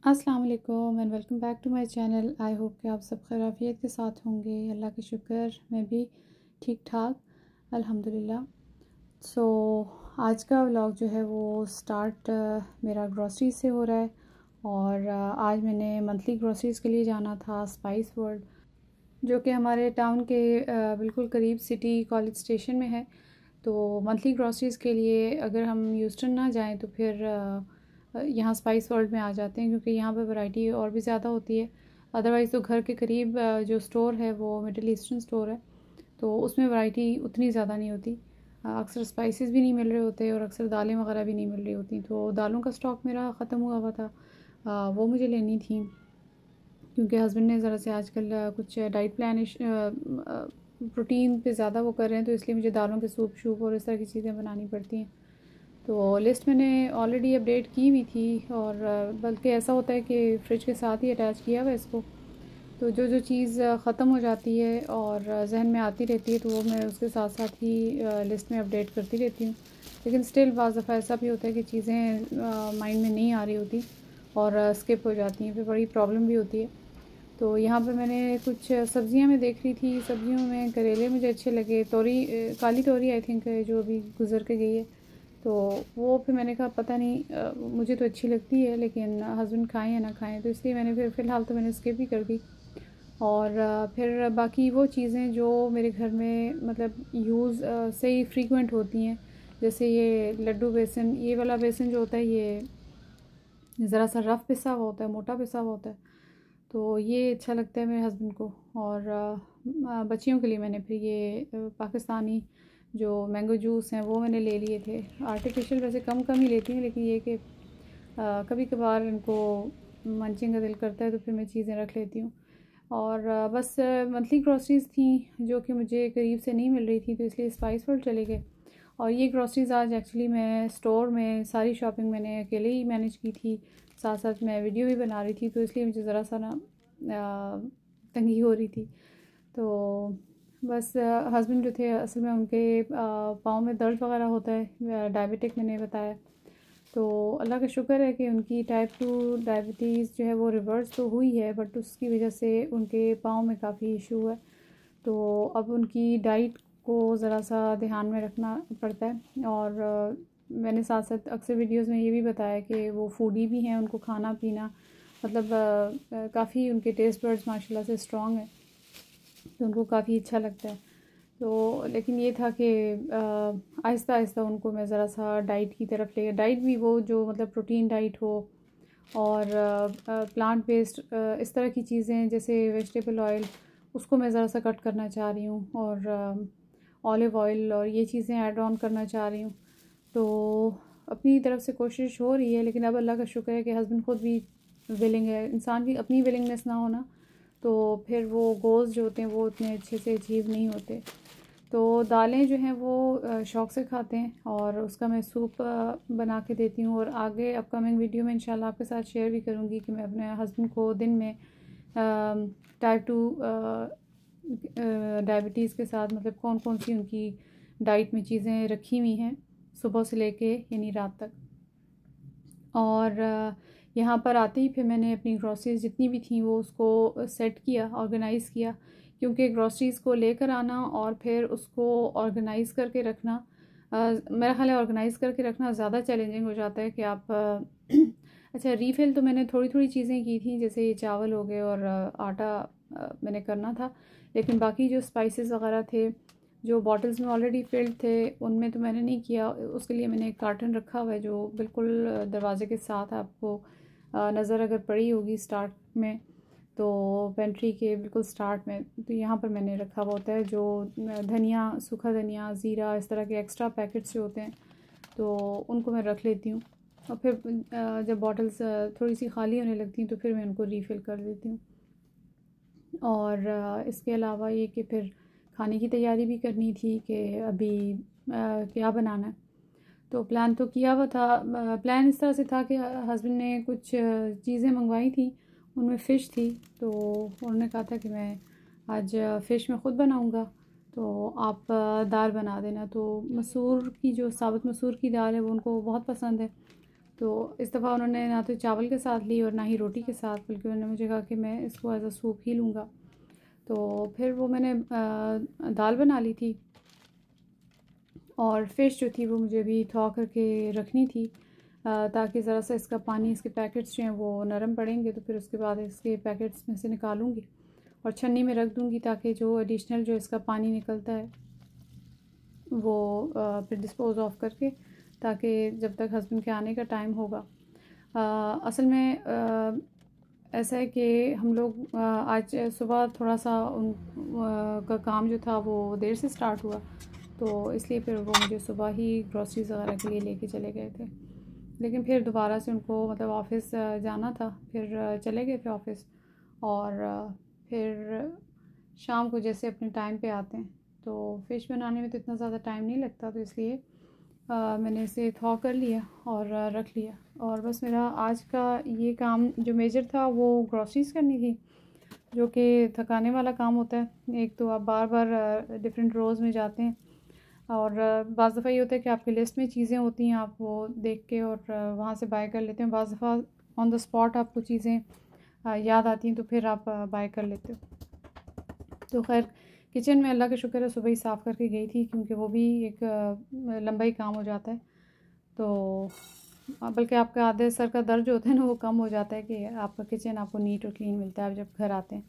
अस्सलाम वालेकुम and welcome back to my channel. I hope कि आप सब खैर आफियत के साथ होंगे। अल्लाह का शुक्र, मैं भी ठीक ठाक अल्हम्दुलिल्लाह। सो आज का व्लॉग जो है वो स्टार्ट मेरा ग्रॉसरी से हो रहा है और आज मैंने मंथली ग्रॉसरीज़ के लिए जाना था स्पाइस वर्ल्ड, जो कि हमारे टाउन के बिल्कुल करीब सिटी कॉलेज स्टेशन में है। तो मंथली ग्रॉसरीज़ के लिए अगर हम यूस्टन ना जाएं तो फिर यहाँ स्पाइस वर्ल्ड में आ जाते हैं, क्योंकि यहाँ पे वैरायटी और भी ज़्यादा होती है। अदरवाइज़ तो घर के करीब जो स्टोर है वो मिडिल ईस्टर्न स्टोर है, तो उसमें वैरायटी उतनी ज़्यादा नहीं होती। अक्सर स्पाइसेस भी नहीं मिल रहे होते और अक्सर दालें वगैरह भी नहीं मिल रही होती। तो दालों का स्टॉक मेरा ख़त्म हुआ था, वो मुझे लेनी थी, क्योंकि हस्बैंड ने ज़रा से आजकल कुछ डाइट प्लान प्रोटीन पे ज़्यादा वो कर रहे हैं, तो इसलिए मुझे दालों के सूप शूप और इस तरह की चीज़ें बनानी पड़ती हैं। तो लिस्ट मैंने ऑलरेडी अपडेट की हुई थी, और बल्कि ऐसा होता है कि फ़्रिज के साथ ही अटैच किया हुआ इसको। तो जो जो चीज़ ख़त्म हो जाती है और जहन में आती रहती है तो वो मैं उसके साथ साथ ही लिस्ट में अपडेट करती रहती हूँ। लेकिन स्टिल बाज़ दफ़ा ऐसा भी होता है कि चीज़ें माइंड में नहीं आ रही होती और स्किप हो जाती हैं, फिर बड़ी प्रॉब्लम भी होती है। तो यहाँ पे मैंने कुछ सब्ज़ियाँ मैं देख रही थी, सब्ज़ियों में करेले मुझे अच्छे लगे, तोरी, काली तोरी आई थिंक जो अभी गुज़र के गई है, तो वो फिर मैंने कहा पता नहीं, मुझे तो अच्छी लगती है लेकिन हस्बैंड खाएं या ना खाएं, तो इसलिए मैंने फिर फ़िलहाल तो मैंने स्किप ही कर दी। और फिर बाकी वो चीज़ें जो मेरे घर में मतलब यूज़ से ही फ्रीक्वेंट होती हैं, जैसे ये लड्डू बेसन, ये वाला बेसन जो होता है ये ज़रा सा रफ़ पिसा हुआ होता है, मोटा पिसा हुआ होता है, तो ये अच्छा लगता है मेरे हस्बैंड को। और बच्चियों के लिए मैंने फिर ये पाकिस्तानी जो मैंगो जूस हैं वो मैंने ले लिए थे। आर्टिफिशियल वैसे कम कम ही लेती हूँ, लेकिन ये कि कभी कभार इनको मंचिंग का दिल करता है तो फिर मैं चीज़ें रख लेती हूँ। और बस मंथली ग्रॉसरीज़ थी जो कि मुझे करीब से नहीं मिल रही थी, तो इसलिए स्पाइस वर्ल्ड चले गए। और ये ग्रॉसरीज़ आज एक्चुअली मैं स्टोर में सारी शॉपिंग मैंने अकेले ही मैनेज की थी, साथ साथ मैं वीडियो भी बना रही थी, तो इसलिए मुझे ज़रा सा ना तंगी हो रही थी। तो बस हस्बैंड जो थे असल में उनके पाँव में दर्द वगैरह होता है, डायबिटिक मैंने बताया। तो अल्लाह का शुक्र है कि उनकी टाइप 2 डायबिटीज़ जो है वो रिवर्स तो हुई है, बट उसकी वजह से उनके पाँव में काफ़ी इशू है। तो अब उनकी डाइट को ज़रा सा ध्यान में रखना पड़ता है। और मैंने साथ साथ अक्सर वीडियोज़ में ये भी बताया कि वो फूडी भी हैं, उनको खाना पीना मतलब काफ़ी उनके टेस्ट बर्ड्स माशाल्लाह से स्ट्रॉन्ग है, तो उनको काफ़ी अच्छा लगता है। तो लेकिन ये था कि आहिस्ता आहिस्ता उनको मैं ज़रा सा डाइट की तरफ ले, डाइट भी वो जो मतलब प्रोटीन डाइट हो और प्लांट बेस्ड इस तरह की चीज़ें, जैसे वेजिटेबल ऑयल उसको मैं ज़रा सा कट करना चाह रही हूँ, और ऑलिव ऑयल और ये चीज़ें ऐड ऑन करना चाह रही हूँ। तो अपनी तरफ से कोशिश हो रही है, लेकिन अब अल्लाह का शुक्र है कि हस्बैंड ख़ुद भी विलिंग है। इंसान की अपनी विलिंगनेस ना होना तो फिर वो गोल्स जो होते हैं वो उतने अच्छे से अचीव नहीं होते। तो दालें जो हैं वो शौक़ से खाते हैं और उसका मैं सूप बना के देती हूँ, और आगे अपकमिंग वीडियो में इंशाल्लाह आपके साथ शेयर भी करूँगी कि मैं अपने हस्बैंड को दिन में टाइप 2 डायबिटीज़ के साथ मतलब कौन कौन सी उनकी डाइट में चीज़ें रखी हुई हैं सुबह से लेके यानी रात तक। और यहाँ पर आते ही फिर मैंने अपनी ग्रॉसरीज़ जितनी भी थी वो उसको सेट किया, ऑर्गेनाइज़ किया, क्योंकि ग्रॉसरीज़ को लेकर आना और फिर उसको ऑर्गेनाइज़ करके रखना, मेरा ख़्याल है ऑर्गेनाइज़ करके रखना ज़्यादा चैलेंजिंग हो जाता है कि आप अच्छा, रीफ़िल तो मैंने थोड़ी थोड़ी चीज़ें की थी, जैसे ये चावल हो गए और आटा मैंने करना था, लेकिन बाकी जो स्पाइसेस वगैरह थे जो बॉटल्स में ऑलरेडी फिल्ड थे उनमें तो मैंने नहीं किया। उसके लिए मैंने एक कार्टन रखा हुआ है जो बिल्कुल दरवाजे के साथ आपको नज़र अगर पड़ी होगी स्टार्ट में, तो पेंट्री के बिल्कुल स्टार्ट में, तो यहाँ पर मैंने रखा हुआ होता है जो धनिया, सूखा धनिया, ज़ीरा, इस तरह के एक्स्ट्रा पैकेट्स जो होते हैं तो उनको मैं रख लेती हूँ। और फिर जब बॉटल्स थोड़ी सी खाली होने लगती हैं तो फिर मैं उनको रीफ़िल कर देती हूँ। और इसके अलावा ये कि फिर खाने की तैयारी भी करनी थी कि अभी क्या बनाना है। तो प्लान तो किया हुआ था, प्लान इस तरह से था कि हस्बैंड ने कुछ चीज़ें मंगवाई थी, उनमें फ़िश थी, तो उन्होंने कहा था कि मैं आज फ़िश मैं ख़ुद बनाऊंगा, तो आप दाल बना देना। तो मसूर की जो साबुत मसूर की दाल है वो उनको बहुत पसंद है, तो इस दफ़ा उन्होंने ना तो चावल के साथ ली और ना ही रोटी के साथ, बल्कि उन्होंने मुझे कहा कि मैं इसको एज अ सूप ही लूँगा। तो फिर वो मैंने दाल बना ली थी और फ़िश जो थी वो मुझे भी थॉ करके रखनी थी, ताकि ज़रा सा इसका पानी, इसके पैकेट्स जो हैं वो नरम पड़ेंगे तो फिर उसके बाद इसके पैकेट्स में से निकालूँगी और छन्नी में रख दूँगी, ताकि जो एडिशनल जो इसका पानी निकलता है वो फिर डिस्पोज़ ऑफ करके, ताकि जब तक हस्बैंड के आने का टाइम होगा। असल में ऐसा है कि हम लोग आज सुबह थोड़ा सा का काम जो था वो देर से स्टार्ट हुआ, तो इसलिए फिर वो मुझे सुबह ही ग्रॉसरीज़ वगैरह के लिए लेके चले गए थे। लेकिन फिर दोबारा से उनको मतलब ऑफ़िस जाना था, फिर चले गए थे ऑफ़िस और फिर शाम को जैसे अपने टाइम पे आते हैं। तो फ़िश बनाने में तो इतना ज़्यादा टाइम नहीं लगता, तो इसलिए मैंने इसे थॉ कर लिया और रख लिया। और बस मेरा आज का ये काम जो मेजर था वो ग्रॉसरीज़ करनी थी, जो कि थकाने वाला काम होता है। एक तो आप बार बार डिफरेंट रोज़ में जाते हैं और बाज़ दफ़ा ये होता है कि आपकी लिस्ट में चीज़ें होती हैं, आप वो देख के और वहाँ से बाय कर लेते हैं। बाज़ दफ़ा ऑन द स्पॉट आपको चीज़ें याद आती हैं तो फिर आप बाय कर लेते हो। तो खैर किचन में अल्लाह का शुक्र है सुबह ही साफ़ करके गई थी, क्योंकि वो भी एक लंबा ही काम हो जाता है। तो बल्कि आपका आधे सर का दर्द जो होता है ना वो कम हो जाता है कि आपका किचन आपको नीट और क्लीन मिलता है आप जब घर आते हैं।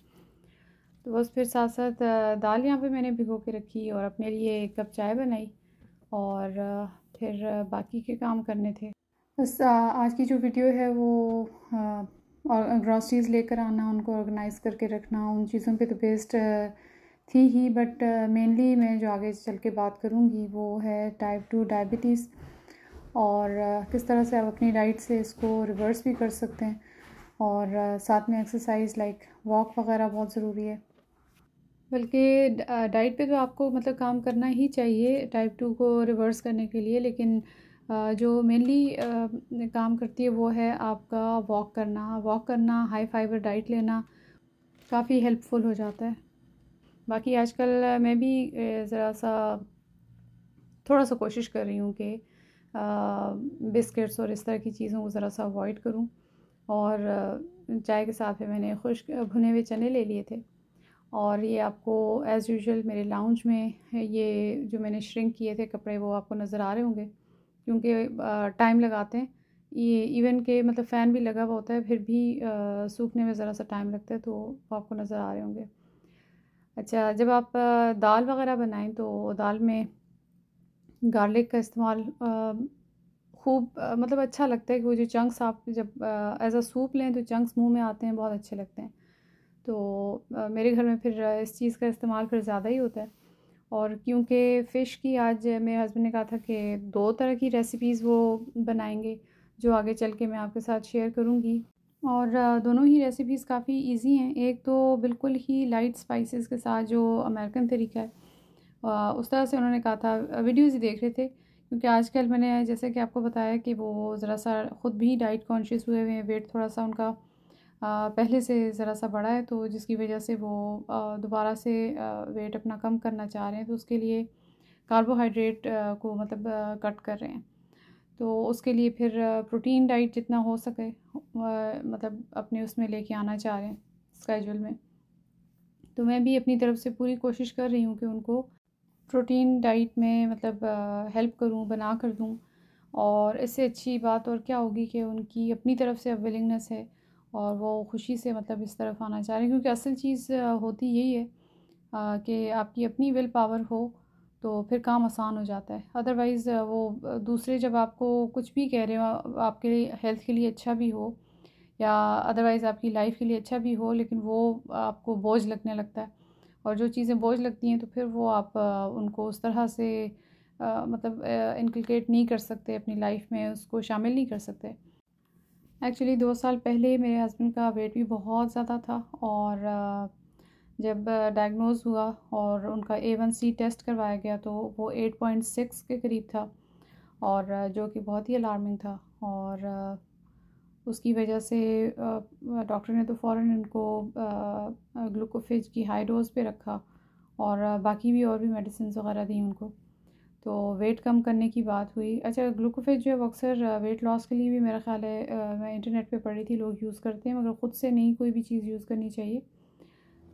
तो बस फिर साथ साथ दाल यहाँ पे मैंने भिगो के रखी और अपने लिए 1 कप चाय बनाई और फिर बाकी के काम करने थे। बस आज की जो वीडियो है वो और ग्रॉसरीज़ लेकर आना, उनको ऑर्गेनाइज़ करके रखना, उन चीज़ों पे तो बेस्ड थी ही, बट मेनली मैं जो आगे चल के बात करूँगी वो है टाइप 2 डायबिटीज़ और किस तरह से आप अपनी डाइट से इसको रिवर्स भी कर सकते हैं। और साथ में एक्सरसाइज लाइक वॉक वगैरह बहुत ज़रूरी है। बल्कि डाइट पे तो आपको मतलब काम करना ही चाहिए टाइप 2 को रिवर्स करने के लिए, लेकिन जो मेनली काम करती है वो है आपका वॉक करना, हाई फाइबर डाइट लेना काफ़ी हेल्पफुल हो जाता है। बाकी आजकल मैं भी ज़रा सा थोड़ा सा कोशिश कर रही हूँ कि बिस्किट्स और इस तरह की चीज़ों को ज़रा सा अवॉइड करूँ और चाय के साथ में मैंने खुश्क भुने हुए चने ले लिए थे और ये आपको एज़ यूजुअल मेरे लाउंज में ये जो मैंने श्रिंक किए थे कपड़े वो आपको नज़र आ रहे होंगे, क्योंकि टाइम लगाते हैं ये, इवन के मतलब फ़ैन भी लगा हुआ होता है फिर भी सूखने में ज़रा सा टाइम लगता है, तो वो आपको नज़र आ रहे होंगे। अच्छा, जब आप दाल वग़ैरह बनाएं तो दाल में गार्लिक का इस्तेमाल खूब मतलब अच्छा लगता है कि वो जो चंक्स आप जब एज़ अ सूप लें तो चंक्स मुंह में आते हैं, बहुत अच्छे लगते हैं। तो मेरे घर में फिर इस चीज़ का इस्तेमाल फिर ज़्यादा ही होता है। और क्योंकि फ़िश की आज मेरे हस्बैंड ने कहा था कि 2 तरह की रेसिपीज़ वो बनाएंगे जो आगे चल के मैं आपके साथ शेयर करूँगी और दोनों ही रेसिपीज़ काफ़ी ईजी हैं। एक तो बिल्कुल ही लाइट स्पाइसेस के साथ जो अमेरिकन तरीका है, उस तरह से उन्होंने कहा था, वीडियोज़ ही देख रहे थे, क्योंकि आजकल मैंने जैसे कि आपको बताया कि वो ज़रा सा ख़ुद भी डाइट कॉन्शियस हुए हुए हैं, वेट थोड़ा सा उनका पहले से ज़रा सा बड़ा है, तो जिसकी वजह से वो दोबारा से वेट अपना कम करना चाह रहे हैं, तो उसके लिए कार्बोहाइड्रेट को मतलब कट कर रहे हैं। तो उसके लिए फिर प्रोटीन डाइट जितना हो सके मतलब अपने उसमें लेके आना चाह रहे हैं स्केड्यूल में। तो मैं भी अपनी तरफ से पूरी कोशिश कर रही हूँ कि उनको प्रोटीन डाइट में मतलब हेल्प करूँ, बना कर दूँ। और इससे अच्छी बात और क्या होगी कि उनकी अपनी तरफ से अब विलिंगनेस है और वो खुशी से मतलब इस तरफ आना चाह रहे हैं, क्योंकि असल चीज़ होती यही है कि आपकी अपनी विल पावर हो तो फिर काम आसान हो जाता है। अदरवाइज़ वो दूसरे जब आपको कुछ भी कह रहे हो, आपके लिए हेल्थ के लिए अच्छा भी हो या अदरवाइज़ आपकी लाइफ के लिए अच्छा भी हो, लेकिन वो आपको बोझ लगने लगता है और जो चीज़ें बोझ लगती हैं तो फिर वो आप उनको उस तरह से मतलब इनकलकेट नहीं कर सकते अपनी लाइफ में, उसको शामिल नहीं कर सकते। एक्चुअली 2 साल पहले मेरे हस्बैंड का वेट भी बहुत ज़्यादा था और जब डायग्नोज़ हुआ और उनका A1C टेस्ट करवाया गया तो वो 8.6 के करीब था और जो कि बहुत ही अलार्मिंग था। और उसकी वजह से डॉक्टर ने तो फ़ौरन इनको ग्लूकोफेज की हाई डोज़ पे रखा और बाकी भी और भी मेडिसिन वगैरह दी उनको। तो वेट कम करने की बात हुई। अच्छा, ग्लूकोफेज जो है वो अक्सर वेट लॉस के लिए भी मेरा ख़्याल है मैं इंटरनेट पे पढ़ी थी लोग यूज़ करते हैं, मगर ख़ुद से नहीं कोई भी चीज़ यूज़ करनी चाहिए।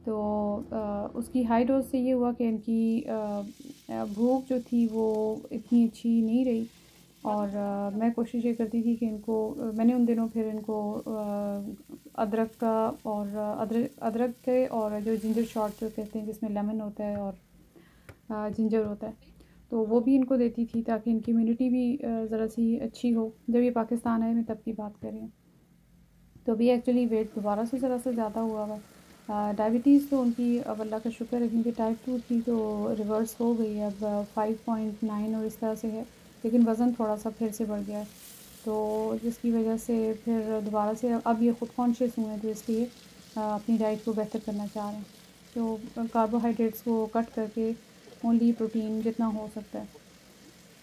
तो उसकी हाई डोज से ये हुआ कि इनकी भूख जो थी वो इतनी अच्छी नहीं रही। और मैं कोशिश ये करती थी कि इनको मैंने उन दिनों फिर इनको अदरक का और अदरक के और जो जिंजर शॉट जो कहते हैं जिसमें लेमन होता है और जिंजर होता है, तो वो भी इनको देती थी ताकि इनकी इम्यूनिटी भी ज़रा सी अच्छी हो। जब ये पाकिस्तान आए मैं तब की बात कर रही हूँ। तो अभी एक्चुअली वेट दोबारा से ज़रा सा ज़्यादा हुआ हुआ। डायबिटीज़ तो उनकी अब अल्लाह का शुक्र है, क्योंकि टाइप 2 थी तो रिवर्स हो गई है, अब 5.9 और इस तरह से है, लेकिन वज़न थोड़ा सा फिर से बढ़ गया है। तो जिसकी वजह से फिर दोबारा से अब ये ख़ुद कॉन्शियस हुए हैं, तो इसलिए अपनी डाइट को बेहतर करना चाह रहे हैं। तो कार्बोहाइड्रेट्स को कट करके ओनली प्रोटीन जितना हो सकता है।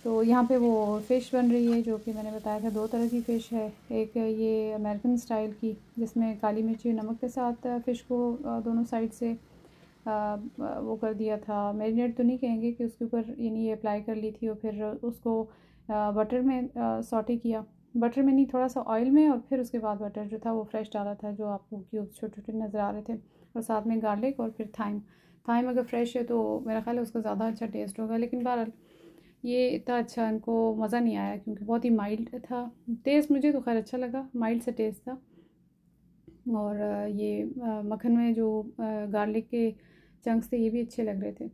तो यहाँ पे वो फ़िश बन रही है जो कि मैंने बताया था 2 तरह की फ़िश है। एक ये अमेरिकन स्टाइल की जिसमें काली मिर्ची नमक के साथ फ़िश को दोनों साइड से वो कर दिया था, मैरिनेट तो नहीं कहेंगे कि उसके ऊपर यानी ये अप्लाई कर ली थी और फिर उसको बटर में सॉटे किया। बटर में नहीं, थोड़ा सा ऑयल में, और फिर उसके बाद बटर जो था वो फ्रेश डाला था जो आपको क्यूब्स छोटे-छोटे नज़र आ रहे थे, और साथ में गार्लिक और फिर थाइम अगर फ्रेश है तो मेरा ख़्याल है उसका ज़्यादा अच्छा टेस्ट होगा। लेकिन बहरहाल ये इतना अच्छा इनको मज़ा नहीं आया क्योंकि बहुत ही माइल्ड था। टेस्ट मुझे तो खैर अच्छा लगा, माइल्ड सा टेस्ट था। और ये मक्खन में जो गार्लिक के चंक्स थे ये भी अच्छे लग रहे थे,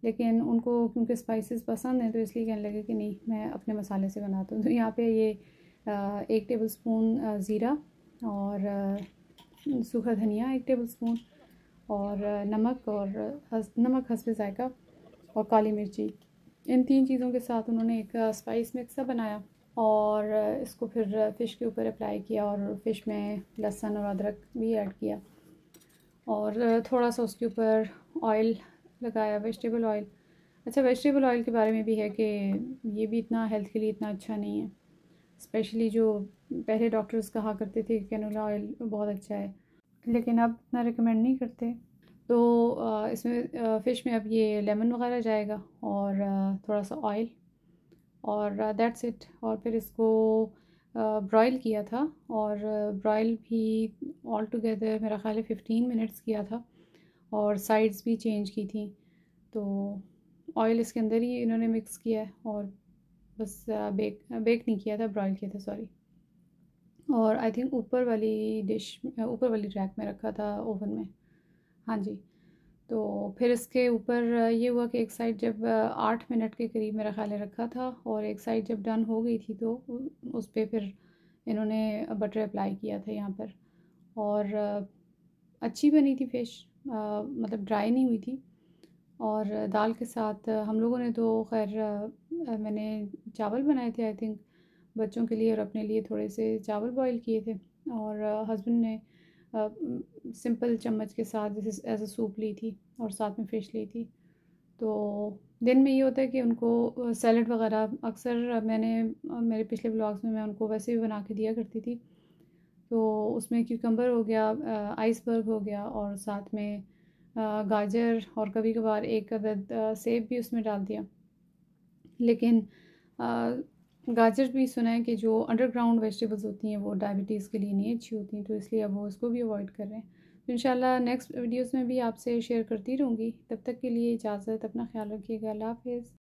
लेकिन उनको क्योंकि स्पाइसेस पसंद हैं तो इसलिए कहने लगे कि नहीं मैं अपने मसाले से बनाता हूँ। तो यहाँ पे ये 1 टेबल स्पून ज़ीरा और सूखा धनिया 1 टेबल स्पून और नमक और नमक हस्बे ज़ायक़ा और काली मिर्ची, इन 3 चीज़ों के साथ उन्होंने एक स्पाइस मिक्स बनाया और इसको फिर फ़िश के ऊपर अप्लाई किया और फ़िश में लहसुन और अदरक भी ऐड किया और थोड़ा सा उसके ऊपर ऑयल लगाया, वेजिटेबल ऑयल। अच्छा, वेजिटेबल ऑयल के बारे में भी है कि ये भी इतना हेल्थ के लिए इतना अच्छा नहीं है, स्पेशली जो पहले डॉक्टर्स कहा करते थे कि कैनोला ऑयल बहुत अच्छा है, लेकिन अब इतना रिकमेंड नहीं करते। तो इसमें फ़िश में अब ये लेमन वगैरह जाएगा और थोड़ा सा ऑयल और दैट्स इट। और फिर इसको ब्रॉयल किया था और ब्रॉयल भी ऑल टुगेदर मेरा ख़्याल है 15 मिनट्स किया था और साइड्स भी चेंज की थी। तो ऑयल इसके अंदर ही इन्होंने मिक्स किया है और बस बेक नहीं किया था, ब्रॉयल किया था, सॉरी। और आई थिंक ऊपर वाली रैक में रखा था ओवन में। हाँ जी। तो फिर इसके ऊपर ये हुआ कि एक साइड जब 8 मिनट के करीब मेरा ख़्याल है रखा था और एक साइड जब डन हो गई थी तो उस पे फिर इन्होंने बटर अप्लाई किया था यहाँ पर और अच्छी बनी थी फ़िश, मतलब ड्राई नहीं हुई थी। और दाल के साथ हम लोगों ने तो खैर मैंने चावल बनाए थे आई थिंक बच्चों के लिए और अपने लिए थोड़े से चावल बॉईल किए थे और हस्बैंड ने सिंपल चम्मच के साथ जैसे एज अ सूप ली थी और साथ में फ़िश ली थी। तो दिन में ये होता है कि उनको सैलड वगैरह अक्सर मैंने मेरे पिछले ब्लॉग्स में मैं उनको वैसे भी बना के दिया करती थी। तो उसमें क्यूकम्बर हो गया, आइसबर्ग हो गया और साथ में गाजर और कभी कभार एक अदद सेब भी उसमें डाल दिया। लेकिन गाजर भी सुना है कि जो अंडरग्राउंड वेजिटेबल्स होती हैं वो डायबिटीज़ के लिए नहीं अच्छी होती, तो इसलिए अब वो उसको भी अवॉइड कर रहे हैं। तो इंशाल्लाह नेक्स्ट वीडियोस में भी आपसे शेयर करती रहूँगी। तब तक के लिए इजाज़त, अपना ख्याल रखिएगा। अल्लाह हाफ़िज़।